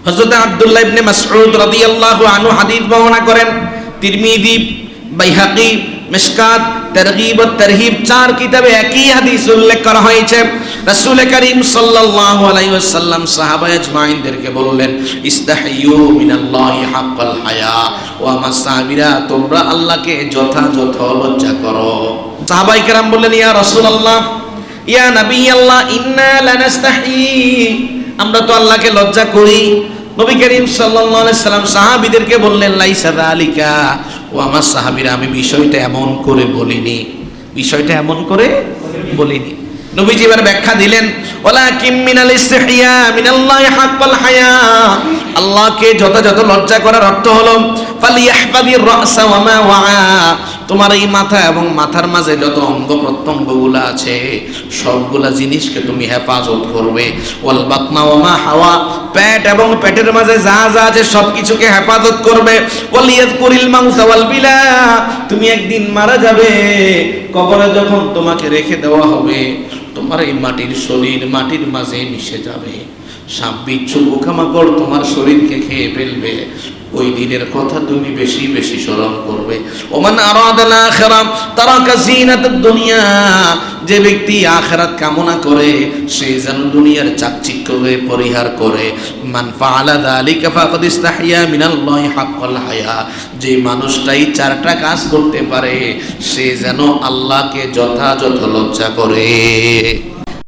হযরত আব্দুল্লাহ ইবনে মাসউদ রাদিয়াল্লাহু আনহু হাদিস বর্ণনা করেন, তিরমিজি, বাইহাকি, মিশকাত, তারগীব ও তারহিব 4 কিতাবে একই হাদিস উল্লেখ করা হয়েছে। রাসূল করিম সাল্লাল্লাহু আলাইহি ওয়াসাল্লাম সাহাবা আজমাইনদেরকে বললেন, ইস্তাহিয়ু মিনাল্লাহি হাক্কাল হায়া, ও আমার সাহাবীরা তোমরা আল্লাহকে যথাযথ লজ্জা করো। সাহাবায়ে কেরাম বললেন, ইয়া রাসূলুল্লাহ, ইয়া নবী আল্লাহ, ইন্না লানাস্তাহি, আমরা তো আল্লাহকে লজ্জা করি। নবী করিম সাল্লাল্লাহু আলাইহি সাল্লাম সাহাবীদেরকে বললেন, লাইসা যালিকা, ও আমার সাহাবীরা আমি বিষয়টা এমন করে বলিনি, বিষয়টা এমন করে বলিনি। নবীজি এবার ব্যাখ্যা দিলেন, ওয়ালাকিম মিনাল ইসতিহিয়া মিনাল্লাহি হাক্কাল হায়া, আল্লাহকে যথাযথ লজ্জা করার অর্থ হলো ফালিয়াহফাযির রাসা ওয়া মা ওয়া, তোমার এই মাথা এবং মাথার মাঝে যত অঙ্গ প্রত্যঙ্গগুলো আছে সবগুলা জিনিসকে তুমি হেফাজত করবে। ওয়াল বাতনা ওয়া মা হাওয়া, পেট এবং পেটের মাঝে যা যা আছে সবকিছুকে হেফাজত করবে। ওয়ালিয়াযকুরিল মাউতা ওয়াল বিলা, তুমি একদিন মারা যাবে, কবরে যখন তোমাকে রেখে দেওয়া হবে তোমার এই মাটির শরীর মাটির মাঝে মিশে যাবে, সাপ বিচ্ছু পোকামাকড় তোমার শরীরকে খেয়ে ফেলবে, ওই দিনের কথা তুমি বেশি বেশি স্মরণ করবে। ওমান আরাদাল আখিরাহ তারাকা জিনাতাদ দুনিয়া, যে ব্যক্তি আখিরাত কামনা করে সে যেন দুনিয়ার চাকচিক্যকে পরিহার করে। মান ফাআলা যালিকা ফাকাদ ইস্তাহিয়া মিনাল্লাহি হাক্কাল হায়া, যে মানুষটাই 4টা কাজ করতে পারে সে যেন আল্লাহকে যথাযথ লজ্জা করে।